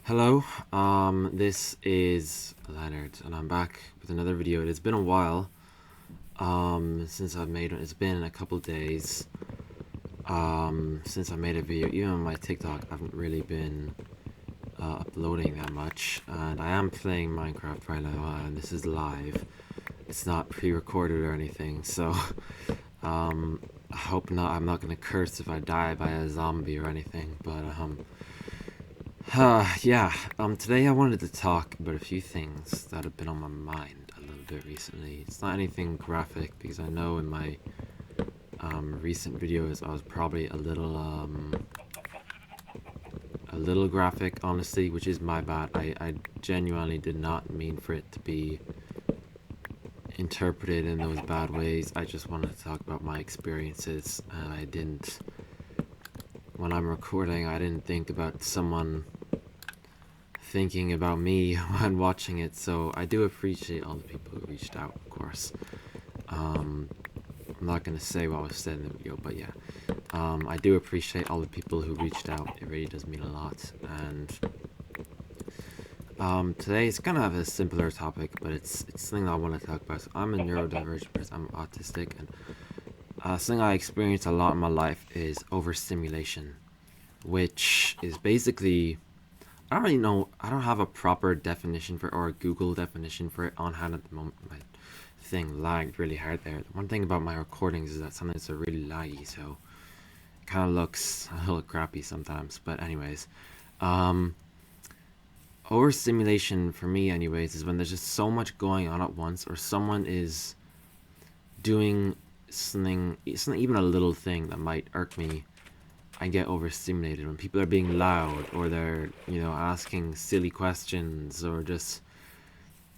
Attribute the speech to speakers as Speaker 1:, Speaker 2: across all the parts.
Speaker 1: Hello, this is Leonard, and I'm back with another video. It has been a while, since I've made it. It's been a couple days, since I made a video. Even on my TikTok, I haven't really been, uploading that much, and I am playing Minecraft right now, and this is live. It's not pre-recorded or anything, so, I hope not. I'm not gonna curse if I die by a zombie or anything, but, yeah, today I wanted to talk about a few things that have been on my mind a little bit recently. It's not anything graphic because I know in my, recent videos I was probably a little graphic, honestly, which is my bad. I genuinely did not mean for it to be interpreted in those bad ways. I just wanted to talk about my experiences, and when I'm recording, I didn't think about someone thinking about me when watching it, so I do appreciate all the people who reached out, of course. I'm not gonna say what was said in the video, but yeah, I do appreciate all the people who reached out. It really does mean a lot. And today it's kind of a simpler topic, but it's something that I want to talk about. So I'm a neurodivergent person. I'm autistic, and something I experience a lot in my life is overstimulation, which is basically, I don't really know. I don't have a proper definition for it, or a Google definition for it on hand at the moment. My thing lagged really hard there. One thing about my recordings is that sometimes they're really laggy, so it kind of looks a little crappy sometimes. But anyways, um, overstimulation for me, anyways, is when there's just so much going on at once, or someone is doing something, even a little thing that might irk me. I get overstimulated when people are being loud, or they're, asking silly questions, or just,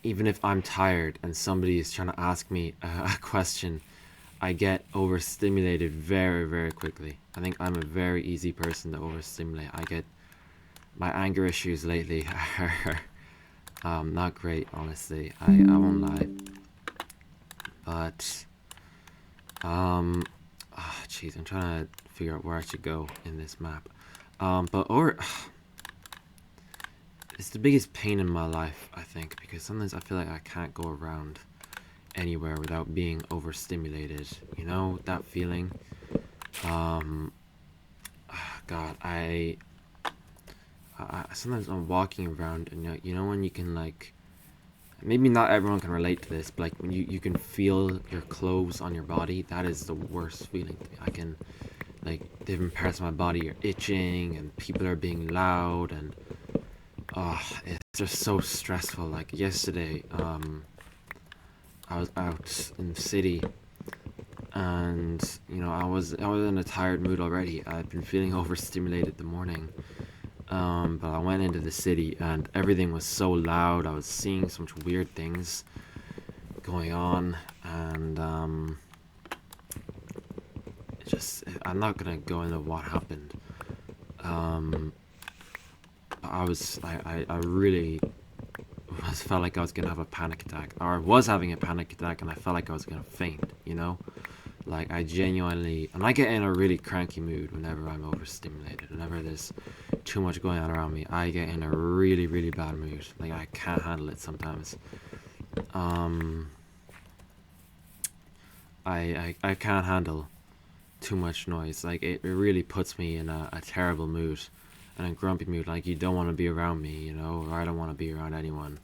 Speaker 1: even if I'm tired and somebody is trying to ask me a question, I get overstimulated very, very quickly. I think I'm a very easy person to overstimulate. My anger issues lately are not great, honestly. I won't lie. But, jeez, I'm trying to figure out where I should go in this map. It's the biggest pain in my life, I think, because sometimes I feel like I can't go around anywhere without being overstimulated. You know that feeling? God, I sometimes I'm walking around, and when you can, like, maybe not everyone can relate to this, but like when you can feel your clothes on your body, that is the worst feeling to me. I can, like, different parts of my body are itching, and people are being loud, and it's just so stressful. Like yesterday, I was out in the city, and I was in a tired mood already. I'd been feeling overstimulated the morning, but I went into the city, and everything was so loud. I was seeing so much weird things going on, and I'm not gonna go into what happened. I really felt like I was gonna have a panic attack, or I was having a panic attack, and I felt like I was gonna faint. Like, I genuinely, and I get in a really cranky mood whenever I'm overstimulated. Whenever there's too much going on around me, I get in a really, really bad mood. Like, I can't handle it sometimes. I can't handle too much noise. Like, it really puts me in a terrible mood, and a grumpy mood. Like, you don't want to be around me, or I don't want to be around anyone.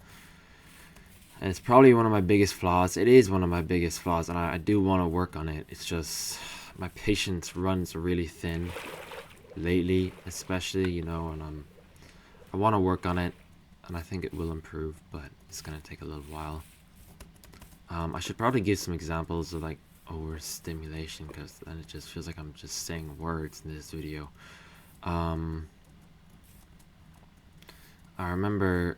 Speaker 1: And it's probably one of my biggest flaws. It is one of my biggest flaws, and I do want to work on it. It's just my patience runs really thin lately, especially, and I want to work on it, and I think it will improve, but it's gonna take a little while. I should probably give some examples of, like, overstimulation, because then it just feels like I'm just saying words in this video. I remember,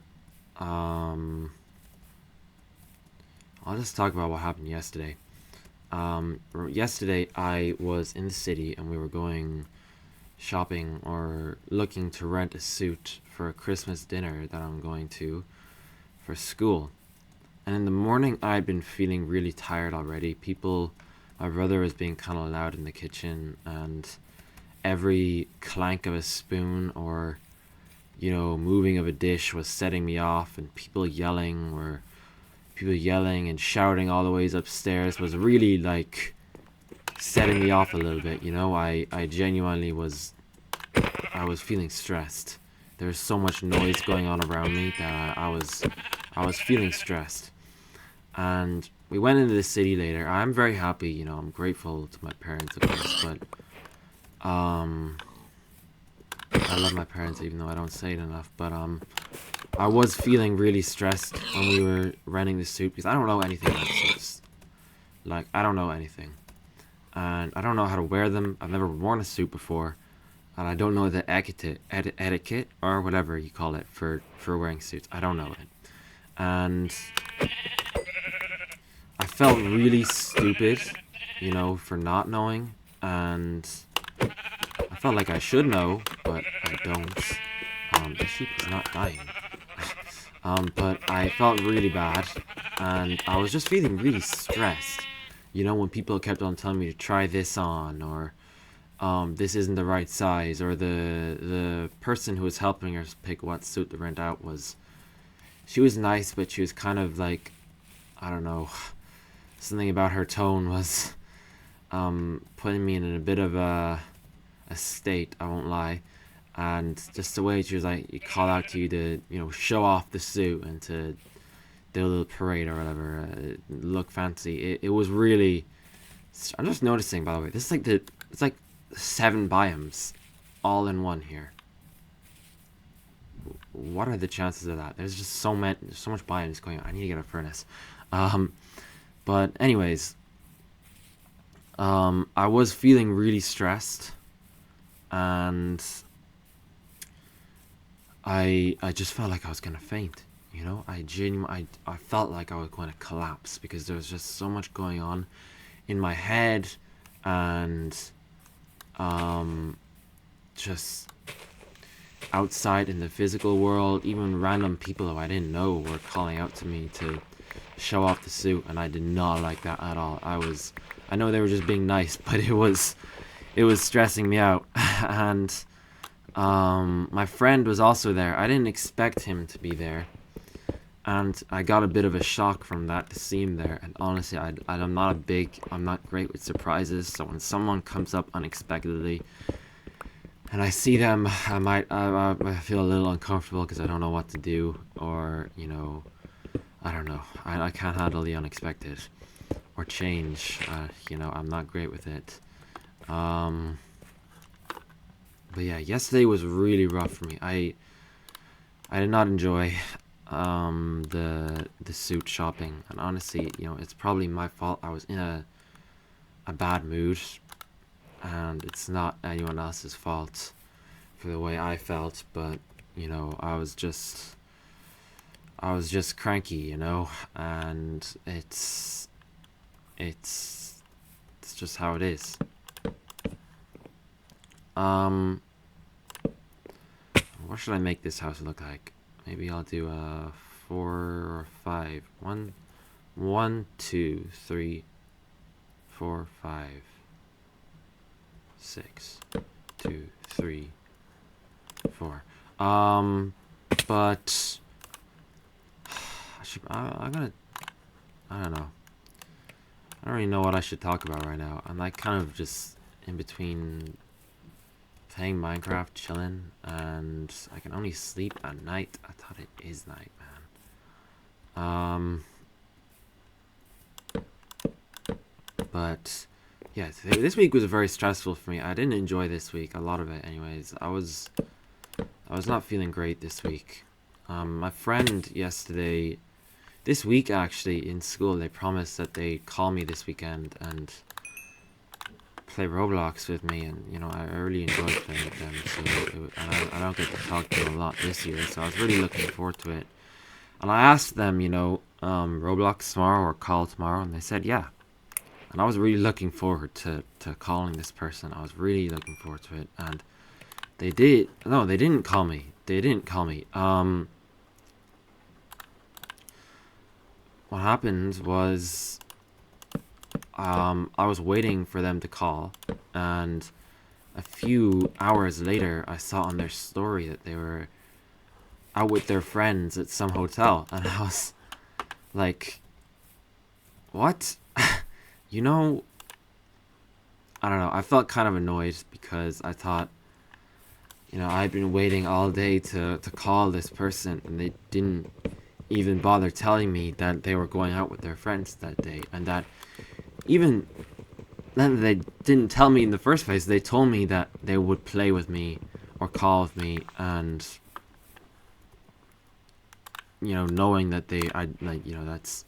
Speaker 1: I'll just talk about what happened yesterday. Yesterday I was in the city, and we were going shopping, or looking to rent a suit for a Christmas dinner that I'm going to for school. And in the morning I'd been feeling really tired already. My brother was being kind of loud in the kitchen, and every clank of a spoon, or moving of a dish was setting me off, and people yelling and shouting all the ways upstairs was really like setting me off a little bit. I genuinely I was feeling stressed. There was so much noise going on around me that I was feeling stressed. And we went into the city later. I'm very happy, I'm grateful to my parents, of course, but I love my parents even though I don't say it enough. But I was feeling really stressed when we were renting the suit because I don't know anything about suits. Like, I don't know anything. And I don't know how to wear them. I've never worn a suit before. And I don't know the etiquette or whatever you call it for wearing suits. I don't know it. And I felt really stupid, for not knowing. And I felt like I should know, but I don't. The sheep is not dying. But I felt really bad, and I was just feeling really stressed. When people kept on telling me to try this on, or this isn't the right size, or the person who was helping us pick what suit to rent out she was nice, but she was kind of like, I don't know, something about her tone was putting me in a bit of a state, I won't lie. And just the way she was like, you call out to you to, show off the suit and to do a little parade or whatever, look fancy. It was really. I'm just noticing, by the way, this is like it's like 7 biomes, all in one here. What are the chances of that? There's just so much biomes going on. I need to get a furnace. But anyways, I was feeling really stressed, and I just felt like I was gonna faint. I felt like I was going to collapse because there was just so much going on in my head, and just outside in the physical world. Even random people who I didn't know were calling out to me to show off the suit, and I did not like that at all. I know they were just being nice, but it was stressing me out. And my friend was also there. I didn't expect him to be there, and I got a bit of a shock from that to see him there. And honestly, I'm not great with surprises. So when someone comes up unexpectedly, and I see them, I feel a little uncomfortable because I don't know what to do, or I don't know. I can't handle the unexpected or change. I'm not great with it. But yeah, yesterday was really rough for me. I did not enjoy the suit shopping, and honestly, it's probably my fault. I was in a bad mood, and it's not anyone else's fault for the way I felt. But I was just cranky, and it's just how it is. What should I make this house look like? Maybe I'll do a 4 or 5. 1, 2, 3, 4, 5, 6, 2, 3, 4. But I'm gonna. I don't know. I don't really know what I should talk about right now. I'm like kind of just in between playing Minecraft, chilling, and I can only sleep at night. I thought it is night, man. But yeah, this week was very stressful for me. I didn't enjoy this week, a lot of it, anyways. I was not feeling great this week. My friend yesterday, this week actually in school, they promised that they'd call me this weekend and play Roblox with me, and I really enjoyed playing with them. So I don't get to talk to them a lot this year, so I was really looking forward to it. And I asked them, Roblox tomorrow or call tomorrow, and they said yeah. And I was really looking forward to calling this person. I was really looking forward to it, and they didn't call me. What happened was, I was waiting for them to call, and a few hours later, I saw on their story that they were out with their friends at some hotel, and I was like, what? You know, I don't know. I felt kind of annoyed because I thought, I'd been waiting all day to call this person, and they didn't even bother telling me that they were going out with their friends that day, and that even then they didn't tell me in the first place. They told me that they would play with me or call with me, and knowing that that's,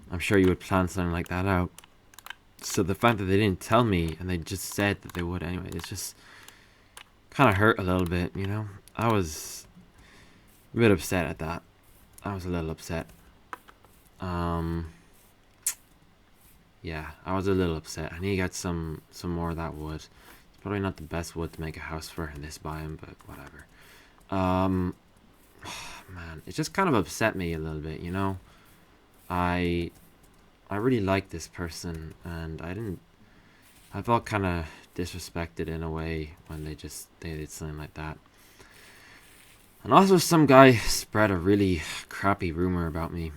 Speaker 1: I'm sure you would plan something like that out. So the fact that they didn't tell me and they just said that they would anyway, it's just kind of hurt a little bit, I was a bit upset at that. I was a little upset. Yeah, I was a little upset. I need to get some more of that wood. It's probably not the best wood to make a house for in this biome, but whatever. Man, it just kind of upset me a little bit, I really liked this person, and I felt kind of disrespected in a way when they did something like that. And also some guy spread a really crappy rumor about me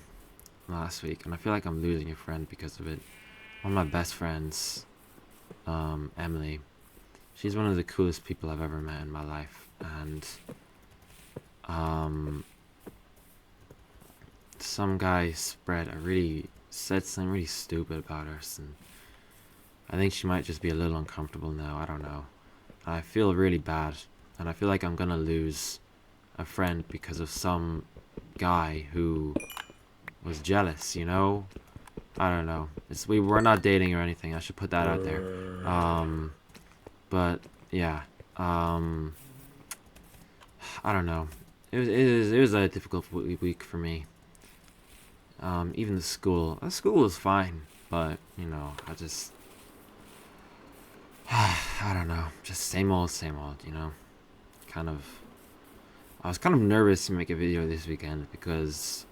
Speaker 1: last week, and I feel like I'm losing a friend because of it. One of my best friends, Emily, she's one of the coolest people I've ever met in my life, and some guy said something really stupid about her, and I think she might just be a little uncomfortable now. I don't know. I feel really bad, and I feel like I'm gonna lose a friend because of some guy who was jealous, I don't know. We're not dating or anything. I should put that out there. But yeah. I don't know. It was a difficult week for me. Even the school was fine, but I don't know. Just same old, I was kind of nervous to make a video this weekend because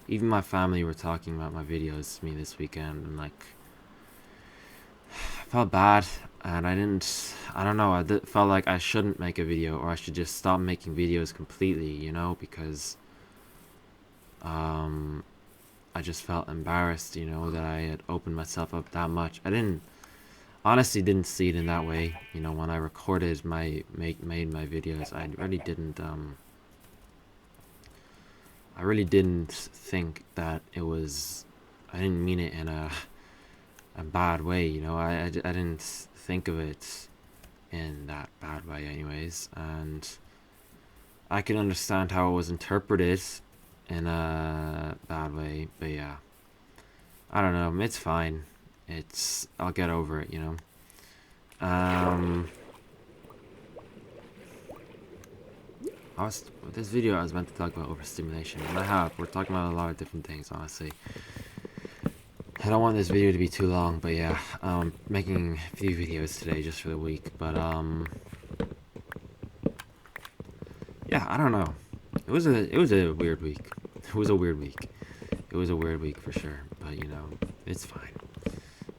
Speaker 1: even my family were talking about my videos to me this weekend, and I felt bad, and I don't know, felt like I shouldn't make a video, or I should just stop making videos completely, because I just felt embarrassed, that I had opened myself up that much. Honestly didn't see it in that way, when I recorded made my videos. I really didn't think that it was, I didn't mean it in a bad way, I didn't think of it in that bad way anyways, and I can understand how it was interpreted in a bad way, but yeah, I don't know, it's fine. I'll get over it, This video I was meant to talk about overstimulation, and we're talking about a lot of different things, honestly. I don't want this video to be too long, but yeah, making a few videos today just for the week, but yeah, I don't know. It was a weird week. It was a weird week. It was a weird week for sure, but it's fine.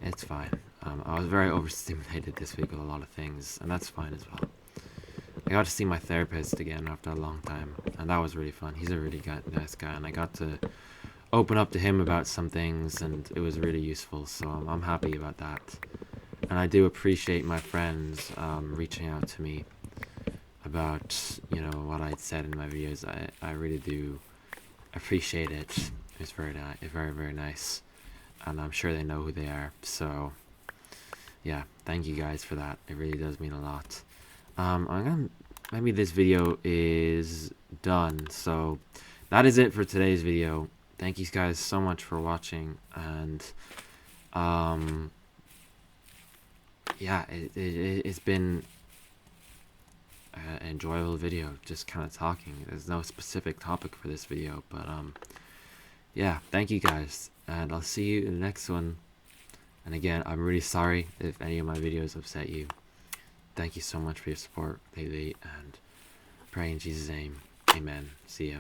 Speaker 1: It's fine. I was very overstimulated this week with a lot of things, and that's fine as well. I got to see my therapist again after a long time, and that was really fun. He's a really nice guy, and I got to open up to him about some things, and it was really useful, so I'm happy about that. And I do appreciate my friends reaching out to me about what I'd said in my videos. I really do appreciate it. It's very very nice, and I'm sure they know who they are, so yeah, thank you guys for that. It really does mean a lot. Maybe this video is done, so that is it for today's video. Thank you guys so much for watching, and yeah, it's been an enjoyable video, just kind of talking. There's no specific topic for this video, but yeah, thank you guys, and I'll see you in the next one. And again, I'm really sorry if any of my videos upset you. Thank you so much for your support lately, and pray in Jesus' name. Amen. See ya.